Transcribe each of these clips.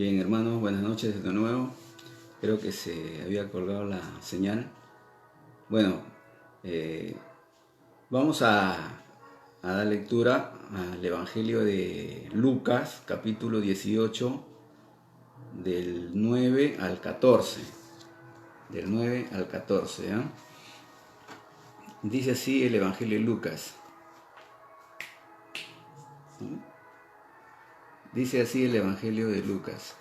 Bien, hermanos, buenas noches de nuevo. Creo que se había colgado la señal. Bueno, eh, vamos a dar lectura al Evangelio de Lucas, capítulo 18, del 9 al 14. Del 9 al 14, ¿eh? Dice así el Evangelio de Lucas. Dice así el Evangelio de Lucas.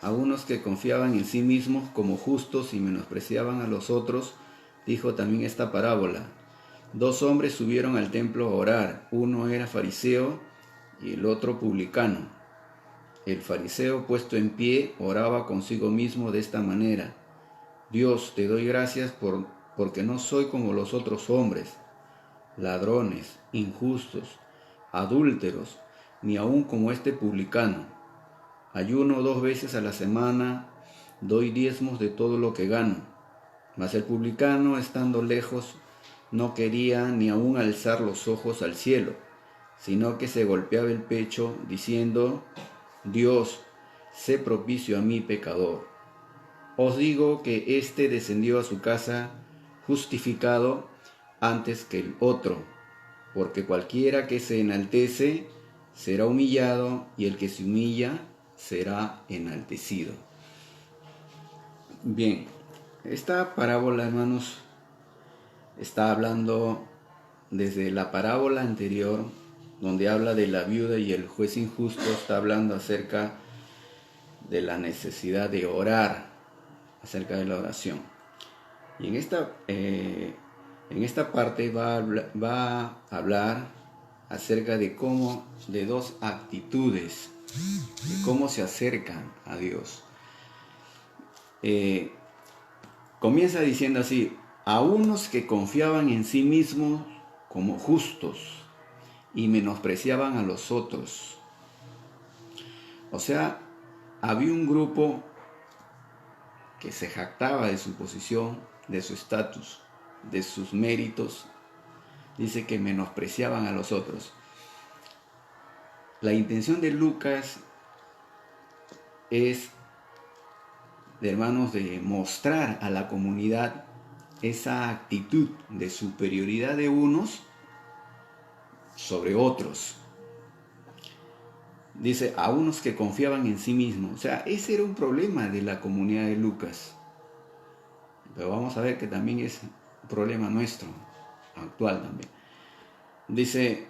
A unos que confiaban en sí mismos como justos y menospreciaban a los otros, dijo también esta parábola. Dos hombres subieron al templo a orar. Uno era fariseo y el otro publicano. El fariseo, puesto en pie, oraba consigo mismo de esta manera. Dios, te doy gracias porque no soy como los otros hombres, ladrones, injustos, adúlteros, ni aun como este publicano. Ayuno 2 veces a la semana, doy diezmos de todo lo que gano. Mas el publicano, estando lejos, no quería ni aun alzar los ojos al cielo, sino que se golpeaba el pecho, diciendo: Dios, sé propicio a mí, pecador. Os digo que éste descendió a su casa justificado antes que el otro, porque cualquiera que se enaltece será humillado, y el que se humilla será enaltecido. Bien, esta parábola, hermanos, está hablando desde la parábola anterior, donde habla de la viuda y el juez injusto. Está hablando acerca de la necesidad de orar, acerca de la oración. Y en esta parte va a hablar acerca de dos actitudes, de cómo se acercan a Dios. Comienza diciendo así: a unos que confiaban en sí mismos como justos y menospreciaban a los otros. O sea, había un grupo que se jactaba de su posición, de su estatus, de sus méritos. Dice que menospreciaban a los otros. La intención de Lucas es, hermanos, de mostrar a la comunidad esa actitud de superioridad de unos sobre otros. Dice, a unos que confiaban en sí mismos. O sea, ese era un problema de la comunidad de Lucas. Pero vamos a ver que también es un problema nuestro, actual también. Dice,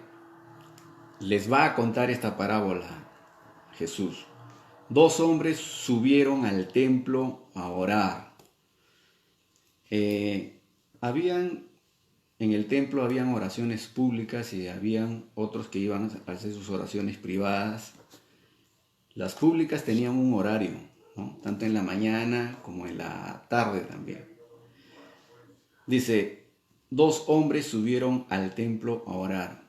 les va a contar esta parábola Jesús. Dos hombres subieron al templo a orar. En el templo habían oraciones públicas y habían otros que iban a hacer sus oraciones privadas. Las públicas tenían un horario, ¿no? Tanto en la mañana como en la tarde también. Dice, dos hombres subieron al templo a orar.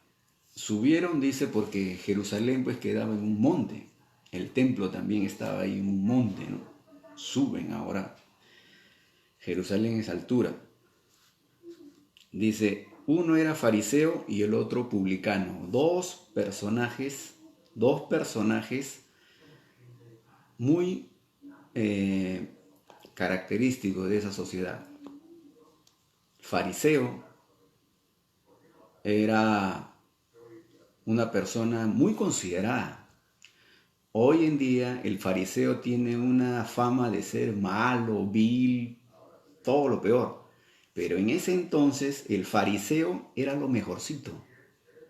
Subieron, dice, porque Jerusalén pues quedaba en un monte. El templo también estaba ahí en un monte, ¿no? Suben a orar. Jerusalén es altura. Dice, uno era fariseo y el otro publicano. Dos personajes muy característicos de esa sociedad. Fariseo era una persona muy considerada. Hoy en día el fariseo tiene una fama de ser malo, vil, todo lo peor. Pero en ese entonces el fariseo era lo mejorcito,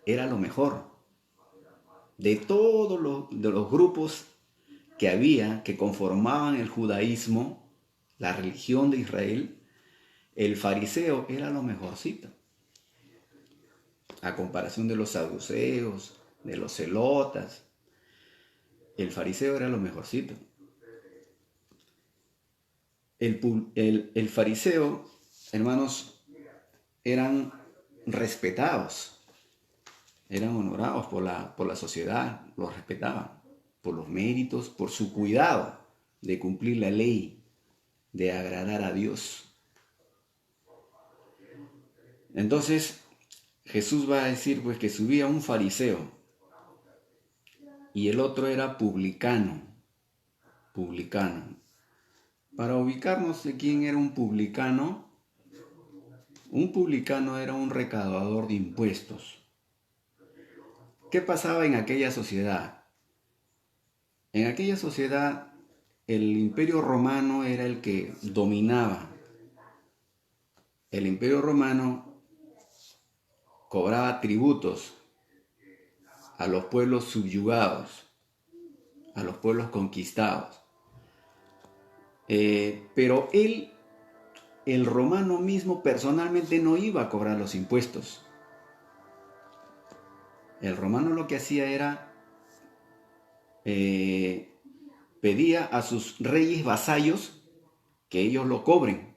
era lo mejor. De todos los grupos que había, que conformaban el judaísmo, la religión de Israel, el fariseo era lo mejorcito. A comparación de los saduceos, de los celotas, el fariseo era lo mejorcito. El fariseo, hermanos, eran respetados, eran honorados por la sociedad, los respetaban por los méritos, por su cuidado de cumplir la ley, de agradar a Dios. Entonces, Jesús va a decir pues que subía un fariseo y el otro era publicano. publicano. Para ubicarnos de quién era un publicano era un recaudador de impuestos. ¿Qué pasaba en aquella sociedad? En aquella sociedad el imperio romano era el que dominaba. El imperio romano cobraba tributos a los pueblos subyugados, a los pueblos conquistados. Pero el romano mismo personalmente no iba a cobrar los impuestos. El romano lo que hacía era pedía a sus reyes vasallos que ellos lo cobren.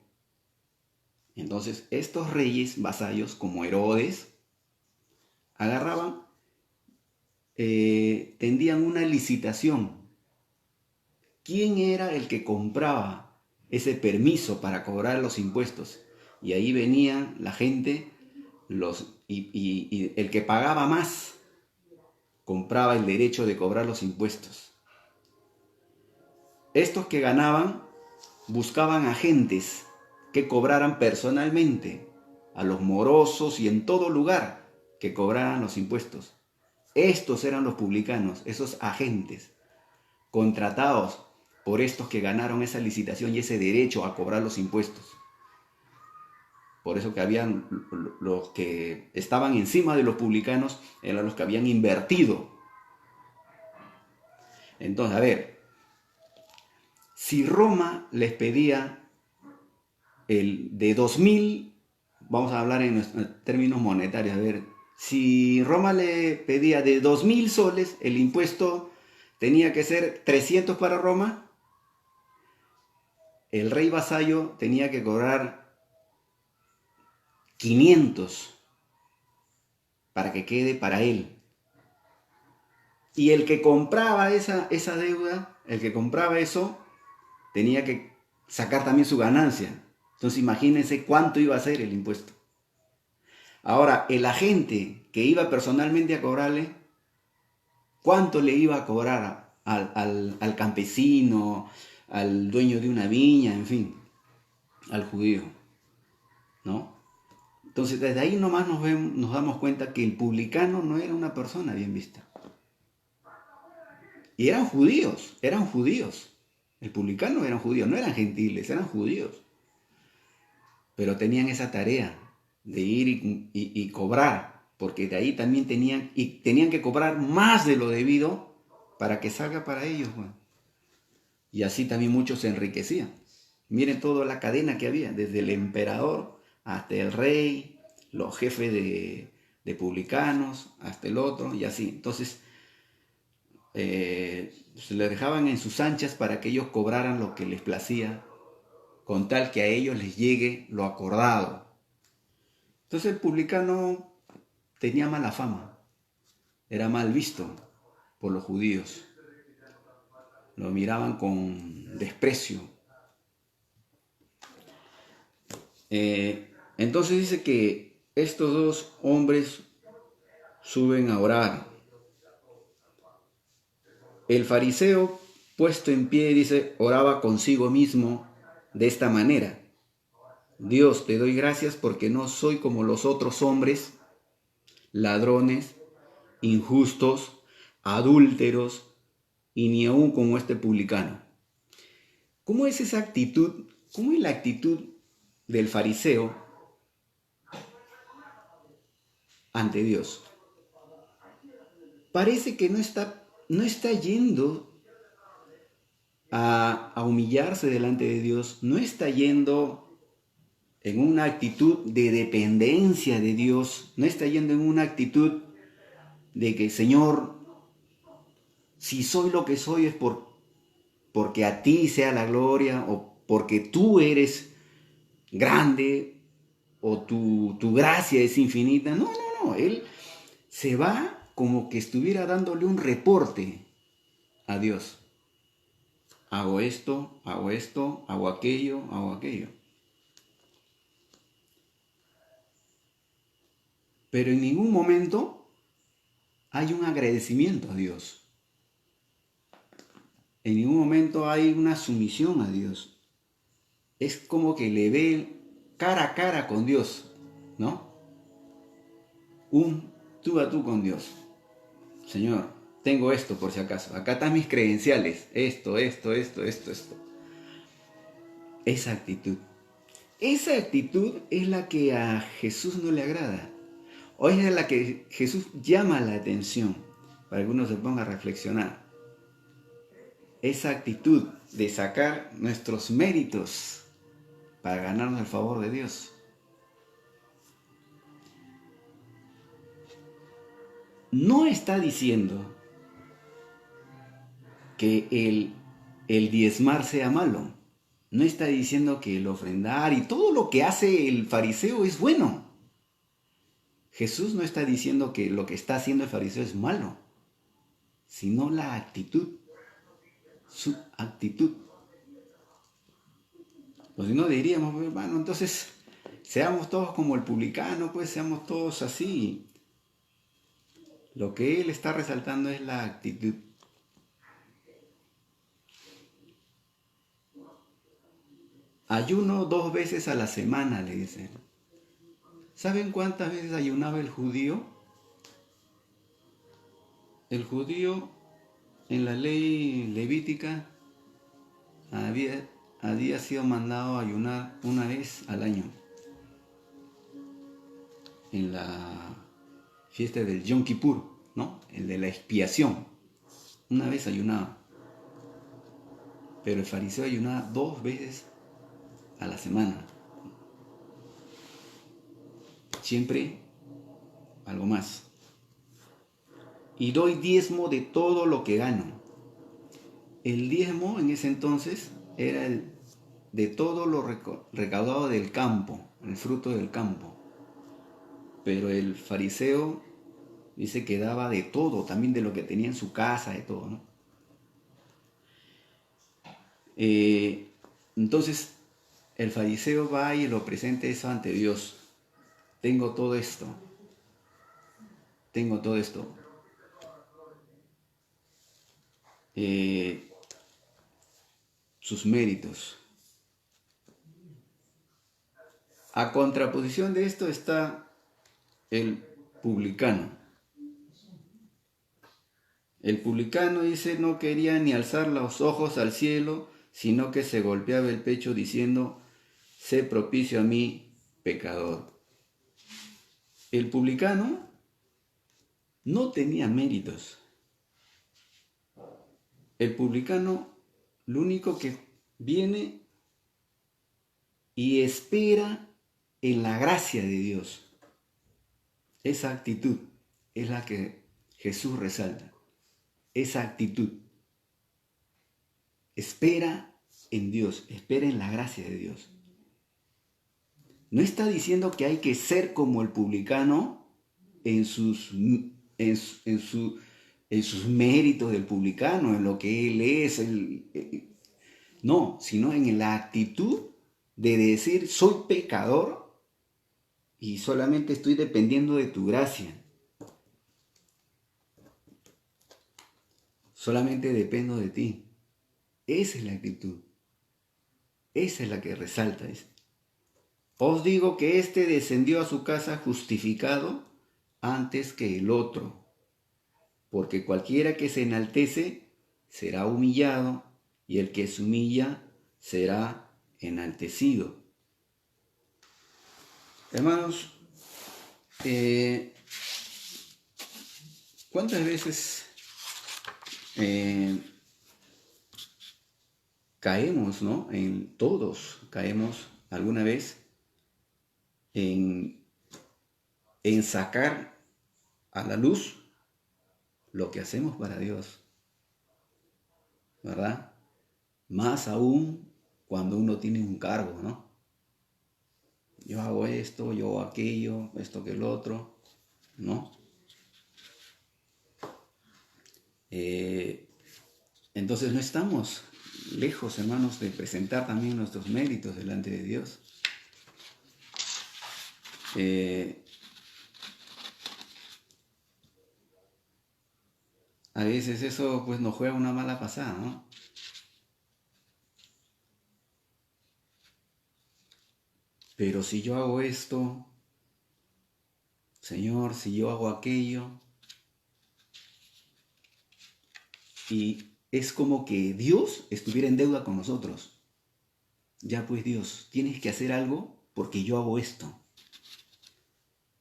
Entonces estos reyes vasallos, como Herodes, agarraban, tendían una licitación. ¿Quién era el que compraba ese permiso para cobrar los impuestos? Y ahí venían la gente, y el que pagaba más compraba el derecho de cobrar los impuestos. Estos que ganaban buscaban agentes que cobraran personalmente a los morosos y en todo lugar que cobraran los impuestos. Estos eran los publicanos, esos agentes contratados por estos que ganaron esa licitación y ese derecho a cobrar los impuestos. Por eso que habían los que estaban encima de los publicanos, eran los que habían invertido. Entonces, a ver, si Roma les pedía el de 2000, vamos a hablar en términos monetarios, a ver, si Roma le pedía de 2000 soles, el impuesto tenía que ser 300 para Roma, el rey vasallo tenía que cobrar 500 para que quede para él. Y el que compraba esa deuda, el que compraba eso, tenía que sacar también su ganancia. Entonces imagínense cuánto iba a ser el impuesto. Ahora, el agente que iba personalmente a cobrarle, ¿cuánto le iba a cobrar al campesino, al dueño de una viña, en fin, al judío? ¿No? Entonces, desde ahí nomás nos damos cuenta que el publicano no era una persona bien vista. Y eran judíos. El publicano eran judíos, no eran gentiles, eran judíos. Pero tenían esa tarea de ir y cobrar, porque de ahí también tenían que cobrar más de lo debido para que salga para ellos. Bueno. Y así también muchos se enriquecían. Miren toda la cadena que había, desde el emperador hasta el rey, los jefes de publicanos, hasta el otro, y así. Entonces, se les dejaban en sus anchas para que ellos cobraran lo que les placía, con tal que a ellos les llegue lo acordado. Entonces el publicano tenía mala fama, era mal visto por los judíos, lo miraban con desprecio. Entonces dice que estos dos hombres suben a orar. El fariseo, puesto en pie, dice, oraba consigo mismo de esta manera: Dios, te doy gracias porque no soy como los otros hombres, ladrones, injustos, adúlteros, y ni aún como este publicano. ¿Cómo es esa actitud? ¿Cómo es la actitud del fariseo ante Dios? Parece que no está yendo a humillarse delante de Dios, no está yendo en una actitud de dependencia de Dios, no está yendo en una actitud de que, Señor, si soy lo que soy es porque a ti sea la gloria, o porque tú eres grande, o tu gracia es infinita. No, él se va como que estuviera dándole un reporte a Dios. Hago esto, hago aquello, hago aquello. Pero en ningún momento hay un agradecimiento a Dios. en ningún momento hay una sumisión a Dios. Es como que le ve cara a cara con Dios, ¿no? Un tú a tú con Dios. Señor, tengo esto por si acaso. Acá están mis credenciales. Esto. Esa actitud. Esa actitud es la que a Jesús no le agrada. O es la que Jesús llama la atención para que uno se ponga a reflexionar. Esa actitud de sacar nuestros méritos para ganarnos el favor de Dios. No está diciendo que el diezmar sea malo. No está diciendo que el ofrendar y todo lo que hace el fariseo es bueno. Jesús no está diciendo que lo que está haciendo el fariseo es malo, sino la actitud, su actitud. Pues si no diríamos, hermano, entonces seamos todos como el publicano, pues seamos todos así. Lo que él está resaltando es la actitud. Ayuno 2 veces a la semana, le dicen. ¿Saben cuántas veces ayunaba el judío? El judío en la ley levítica había sido mandado a ayunar una vez al año. En la fiesta del Yom Kippur, ¿no? El de la expiación. Una vez ayunaba. Pero el fariseo ayunaba 2 veces a la semana. Siempre algo más. Y doy diezmo de todo lo que gano. El diezmo en ese entonces era de todo lo recaudado del campo, el fruto del campo. Pero el fariseo dice que daba de todo, también de lo que tenía en su casa, de todo, ¿no? Entonces el fariseo va y lo presenta eso ante Dios. Tengo todo esto. Sus méritos. A contraposición de esto está el publicano. El publicano dice no quería ni alzar los ojos al cielo, sino que se golpeaba el pecho diciendo, sé propicio a mí, pecador. El publicano no tenía méritos. El publicano lo único que viene y espera en la gracia de Dios. Esa actitud es la que Jesús resalta. Esa actitud. Espera en Dios, espera en la gracia de Dios. No está diciendo que hay que ser como el publicano en sus méritos del publicano, en lo que él es. No, sino en la actitud de decir, soy pecador y solamente estoy dependiendo de tu gracia. Solamente dependo de ti. Esa es la actitud. Esa es la que resalta. Os digo que éste descendió a su casa justificado antes que el otro. Porque cualquiera que se enaltece será humillado y el que se humilla será enaltecido. Hermanos, ¿cuántas veces caemos, ¿no? Todos caemos alguna vez en sacar a la luz lo que hacemos para Dios, ¿verdad? Más aún cuando uno tiene un cargo, ¿no? Yo hago esto, yo hago aquello, esto que el otro, ¿no? Entonces no estamos lejos, hermanos, de presentar también nuestros méritos delante de Dios. a veces eso pues nos juega una mala pasada, ¿no? Pero si yo hago esto, Señor, si yo hago aquello, y es como que Dios estuviera en deuda con nosotros. Ya pues Dios, tienes que hacer algo porque yo hago esto.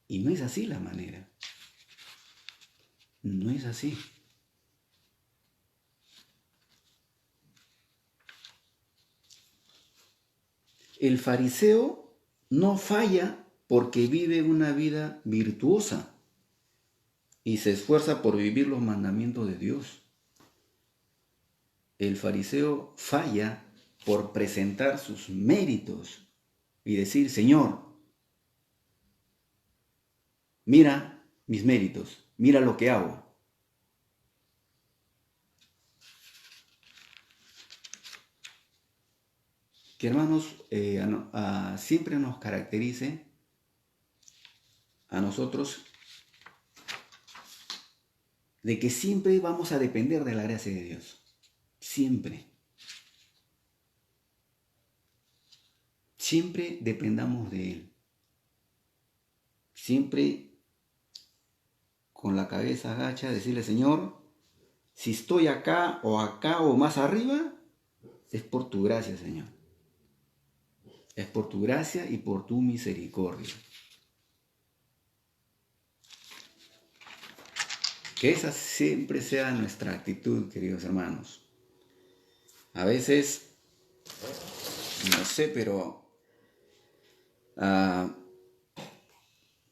Y no es así la manera. No es así. El fariseo no falla porque vive una vida virtuosa y se esfuerza por vivir los mandamientos de Dios. El fariseo falla por presentar sus méritos y decir, Señor, mira mis méritos, mira lo que hago. Que hermanos, siempre nos caracterice a nosotros de que siempre vamos a depender de la gracia de Dios. Siempre. Siempre dependamos de Él. Siempre con la cabeza agacha, decirle, Señor, si estoy acá o más arriba, es por tu gracia, Señor. Es por tu gracia y por tu misericordia. Que esa siempre sea nuestra actitud, queridos hermanos. A veces, no sé, pero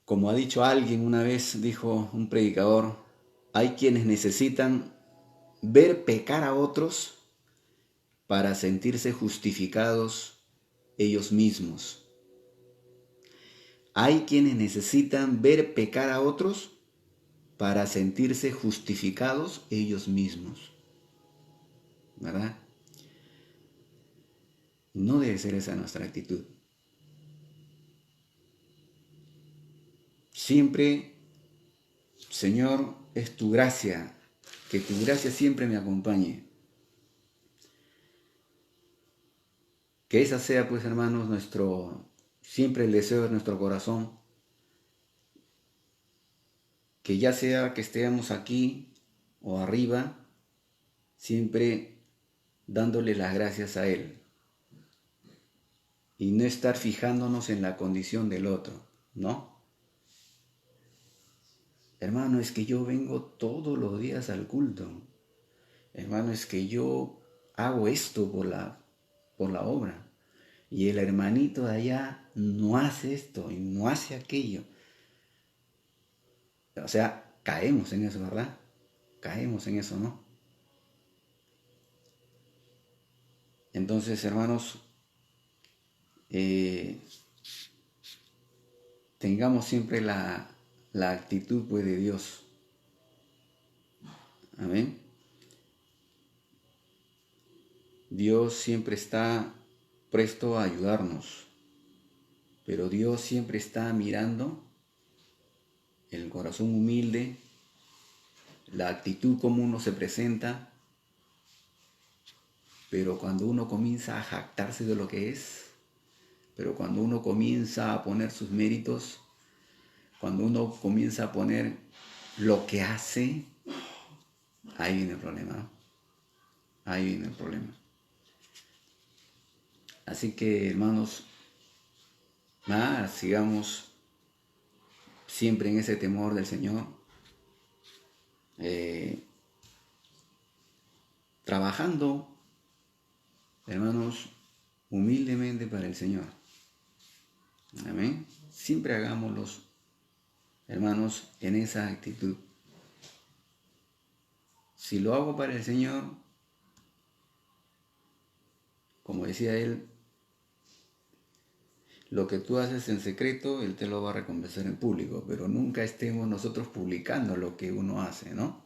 como ha dicho alguien una vez, dijo un predicador, hay quienes necesitan ver pecar a otros para sentirse justificados ellos mismos. Hay quienes necesitan ver pecar a otros para sentirse justificados ellos mismos. ¿Verdad? No debe ser esa nuestra actitud. Siempre, Señor, es tu gracia, que tu gracia siempre me acompañe. Que esa sea, pues, hermanos, siempre el deseo de nuestro corazón. Que ya sea que estemos aquí o arriba, siempre dándole las gracias a Él. Y no estar fijándonos en la condición del otro, ¿no? Hermano, es que yo vengo todos los días al culto. Hermano, es que yo hago esto por la obra. Y el hermanito de allá no hace esto y no hace aquello. O sea, caemos en eso, ¿verdad? Caemos en eso, ¿no? Entonces, hermanos, tengamos siempre la actitud, pues, de Dios. Amén. Dios siempre está presto a ayudarnos, pero Dios siempre está mirando el corazón humilde, la actitud como uno se presenta, pero cuando uno comienza a jactarse de lo que es, pero cuando uno comienza a poner sus méritos, cuando uno comienza a poner lo que hace, ahí viene el problema, ¿no? Ahí viene el problema. Así que, hermanos, sigamos siempre en ese temor del Señor, trabajando, hermanos, humildemente para el Señor. Amén. Siempre hagámoslos, hermanos, en esa actitud. Si lo hago para el Señor, como decía él, lo que tú haces en secreto, Él te lo va a recompensar en público, pero nunca estemos nosotros publicando lo que uno hace, ¿no?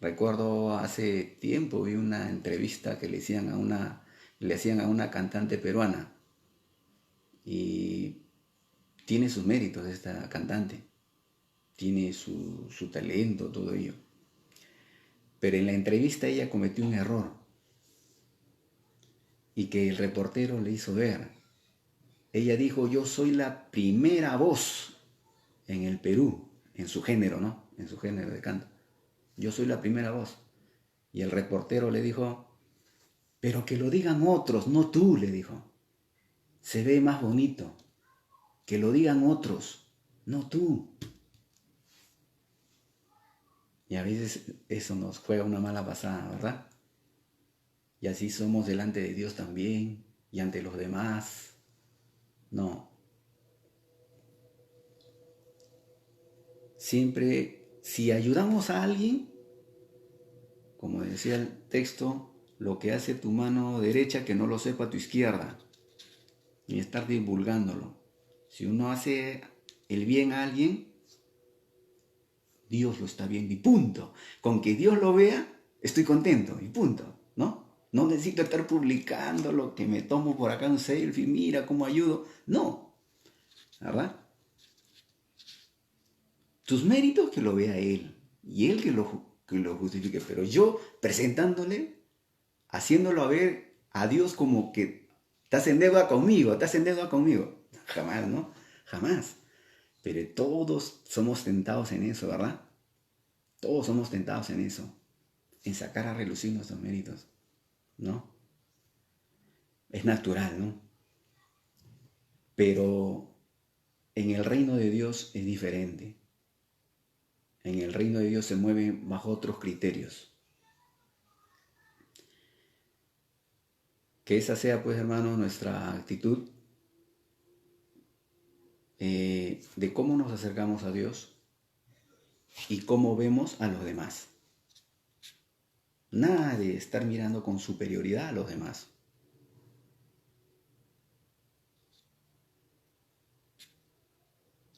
Recuerdo hace tiempo vi una entrevista que le hacían a una cantante peruana y tiene sus méritos esta cantante, tiene su talento, todo ello. Pero en la entrevista ella cometió un error y que el reportero le hizo ver. Ella dijo, yo soy la primera voz en el Perú, en su género, ¿no? En su género de canto. Yo soy la primera voz. Y el reportero le dijo, pero que lo digan otros, no tú, le dijo. Se ve más bonito. Que lo digan otros, no tú. Y a veces eso nos juega una mala pasada, ¿verdad? Y así somos delante de Dios también y ante los demás. No. Siempre, si ayudamos a alguien, como decía el texto, lo que hace tu mano derecha que no lo sepa tu izquierda, ni estar divulgándolo. Si uno hace el bien a alguien, Dios lo está viendo y punto. Con que Dios lo vea, estoy contento y punto, ¿no? No necesito estar publicando lo que me tomo por acá un selfie, mira cómo ayudo. No, ¿verdad? Tus méritos que lo vea Él y Él que lo justifique. Pero yo presentándole, haciéndolo a ver a Dios como que estás en deuda conmigo, estás en deuda conmigo. Jamás, ¿no? Jamás. Pero todos somos tentados en eso, ¿verdad? Todos somos tentados en eso, en sacar a relucir nuestros méritos, ¿no? Es natural, ¿no? Pero en el reino de Dios es diferente. En el reino de Dios se mueve bajo otros criterios. Que esa sea, pues, hermanos, nuestra actitud de cómo nos acercamos a Dios y cómo vemos a los demás. Nada de estar mirando con superioridad a los demás.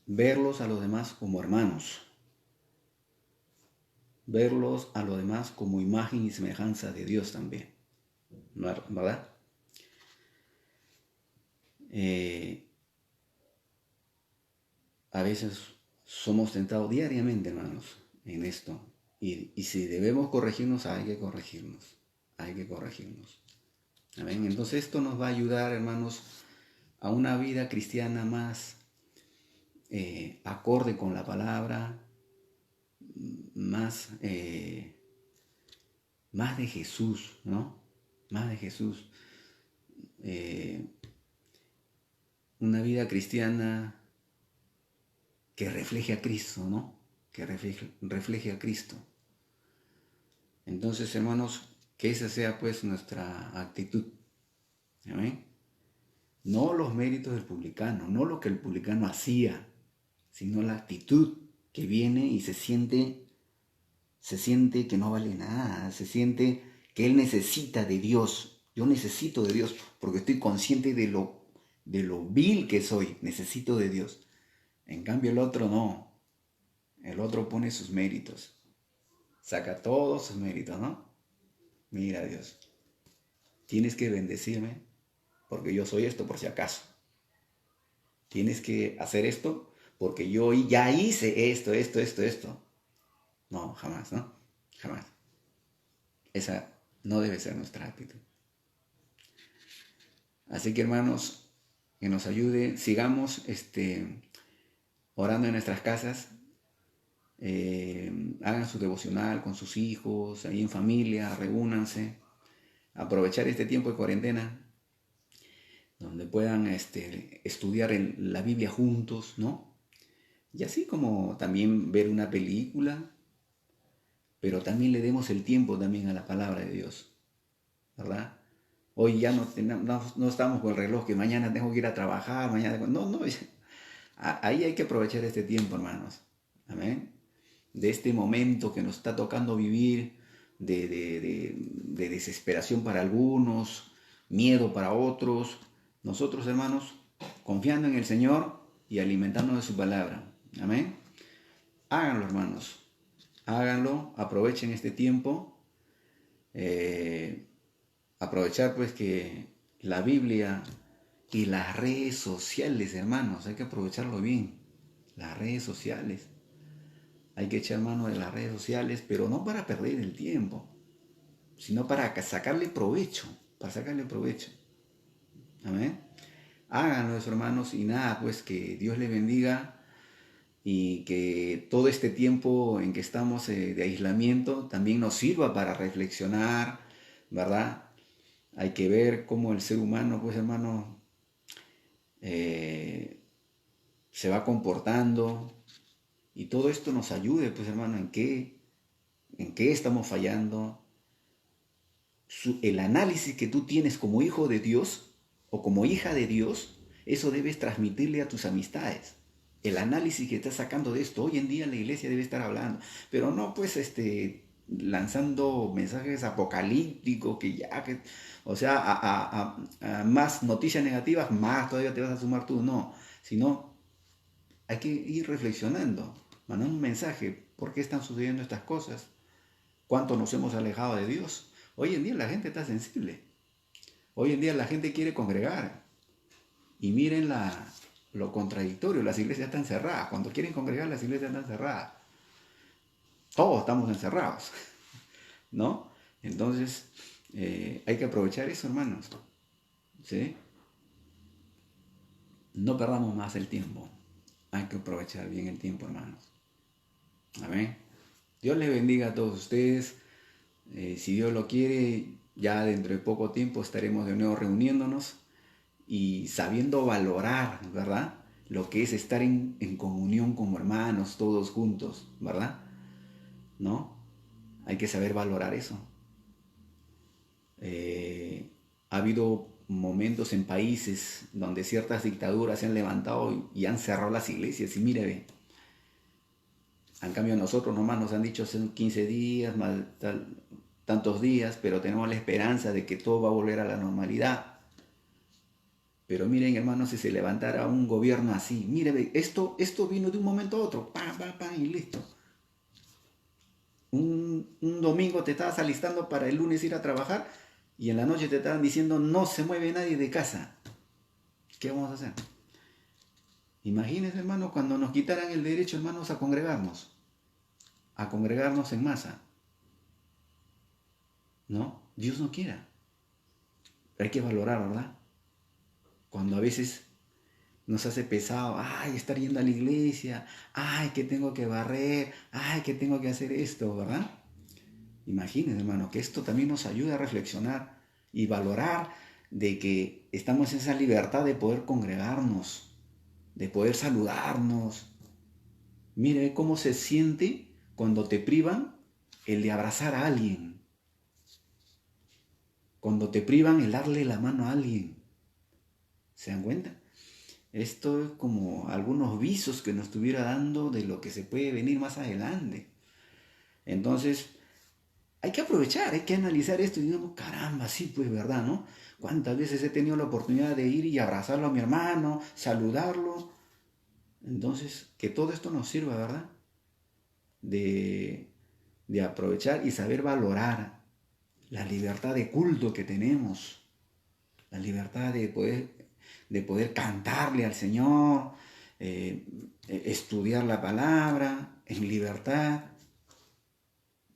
Verlos a los demás como hermanos. Verlos a los demás como imagen y semejanza de Dios también. ¿Verdad? A veces somos tentados diariamente, hermanos, en esto. Y si debemos corregirnos, hay que corregirnos. Hay que corregirnos. Amén. Entonces esto nos va a ayudar, hermanos, a una vida cristiana más acorde con la palabra, más de Jesús, ¿no? Más de Jesús. Una vida cristiana que refleje a Cristo, ¿no? Que refleje a Cristo. Entonces, hermanos, que esa sea pues nuestra actitud. ¿Amén? No los méritos del publicano, no lo que el publicano hacía, sino la actitud que viene y se siente que no vale nada, se siente que él necesita de Dios. Yo necesito de Dios porque estoy consciente de lo vil que soy, necesito de Dios. En cambio el otro no, el otro pone sus méritos, saca todos sus méritos, ¿no? Mira Dios, tienes que bendecirme porque yo soy esto por si acaso. Tienes que hacer esto porque yo ya hice esto. No, jamás, ¿no? Jamás. Esa no debe ser nuestra actitud. Así que hermanos, que nos ayude, sigamos orando en nuestras casas, hagan su devocional con sus hijos, ahí en familia, reúnanse, aprovechar este tiempo de cuarentena, donde puedan estudiar la Biblia juntos, ¿no? Y así como también ver una película, pero también le demos el tiempo también a la palabra de Dios, ¿verdad? Hoy ya no estamos con el reloj que mañana tengo que ir a trabajar, no, ahí hay que aprovechar este tiempo, hermanos, amén, de este momento que nos está tocando vivir, de desesperación para algunos, miedo para otros. Nosotros, hermanos, confiando en el Señor y alimentándonos de su palabra, amén. Háganlo, hermanos, háganlo, aprovechen este tiempo, aprovechar pues que la Biblia y las redes sociales, hermanos, hay que aprovecharlo bien, las redes sociales, Hay que echar mano de las redes sociales, pero no para perder el tiempo, sino para sacarle provecho, Amén. Háganlo, hermanos, y nada, pues que Dios les bendiga y que todo este tiempo en que estamos de aislamiento también nos sirva para reflexionar, ¿verdad? Hay que ver cómo el ser humano, pues hermano, se va comportando y todo esto nos ayude, pues hermano, en qué estamos fallando. El análisis que tú tienes como hijo de Dios o como hija de Dios, eso debes transmitirle a tus amistades. El análisis que estás sacando de esto, hoy en día la iglesia debe estar hablando, pero no pues lanzando mensajes apocalípticos o sea, a más noticias negativas, más todavía te vas a sumar tú, no, sino hay que ir reflexionando, mandando un mensaje, ¿por qué están sucediendo estas cosas? ¿Cuánto nos hemos alejado de Dios? Hoy en día la gente está sensible. Hoy en día la gente quiere congregar. Y miren lo contradictorio, las iglesias están cerradas. Cuando quieren congregar, las iglesias están cerradas. Todos estamos encerrados, ¿no? Entonces, hay que aprovechar eso, hermanos. ¿Sí? No perdamos más el tiempo. Hay que aprovechar bien el tiempo, hermanos. Amén. Dios les bendiga a todos ustedes. Si Dios lo quiere, ya dentro de poco tiempo estaremos de nuevo reuniéndonos y sabiendo valorar, ¿verdad? Lo que es estar en comunión como hermanos, todos juntos, ¿verdad? ¿No? Hay que saber valorar eso. Ha habido momentos en países donde ciertas dictaduras se han levantado y han cerrado las iglesias. Y mire, ve, en cambio nosotros nomás nos han dicho son 15 días, tantos días, pero tenemos la esperanza de que todo va a volver a la normalidad. Pero miren, hermanos, si se levantara un gobierno así, mire, esto vino de un momento a otro, y listo. Un domingo te estabas alistando para el lunes ir a trabajar y en la noche te estaban diciendo no se mueve nadie de casa. ¿Qué vamos a hacer? Imagínense, hermanos, cuando nos quitaran el derecho, hermanos, a congregarnos en masa. ¿No? Dios no quiera. Pero hay que valorar, ¿verdad? Cuando a veces nos hace pesado, ay, estar yendo a la iglesia, ay, que tengo que barrer, ay, que tengo que hacer esto, ¿verdad? Imagínense, hermano, que esto también nos ayuda a reflexionar y valorar de que estamos en esa libertad de poder congregarnos, de poder saludarnos. Mire cómo se siente cuando te privan el de abrazar a alguien, cuando te privan el darle la mano a alguien. ¿Se dan cuenta? Esto es como algunos visos que nos estuviera dando de lo que se puede venir más adelante. Entonces, hay que aprovechar, hay que analizar esto y digamos, caramba, sí, pues verdad, ¿no? ¿Cuántas veces he tenido la oportunidad de ir y abrazarlo a mi hermano, saludarlo? Entonces, que todo esto nos sirva, ¿verdad? De aprovechar y saber valorar la libertad de culto que tenemos, la libertad de poder cantarle al Señor, estudiar la palabra en libertad,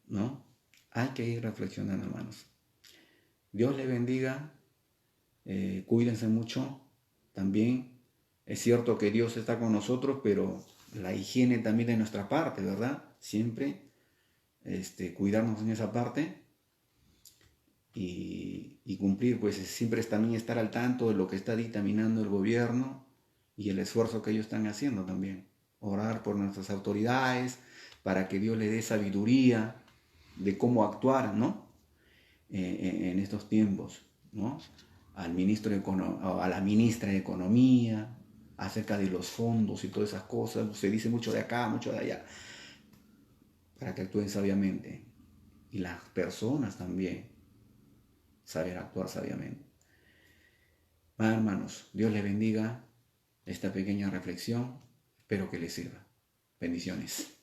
¿no? Hay que ir reflexionando, hermanos. Dios les bendiga, cuídense mucho también. Es cierto que Dios está con nosotros, pero la higiene también de nuestra parte, ¿verdad? Siempre cuidarnos en esa parte y cumplir, pues siempre es también estar al tanto de lo que está dictaminando el gobierno y el esfuerzo que ellos están haciendo también. Orar por nuestras autoridades para que Dios les dé sabiduría de cómo actuar, ¿no? En estos tiempos, ¿no? A la ministra de Economía, acerca de los fondos y todas esas cosas. Se dice mucho de acá, mucho de allá, para que actúen sabiamente. Y las personas también, saber actuar sabiamente. Hermanos, Dios les bendiga esta pequeña reflexión. Espero que les sirva. Bendiciones.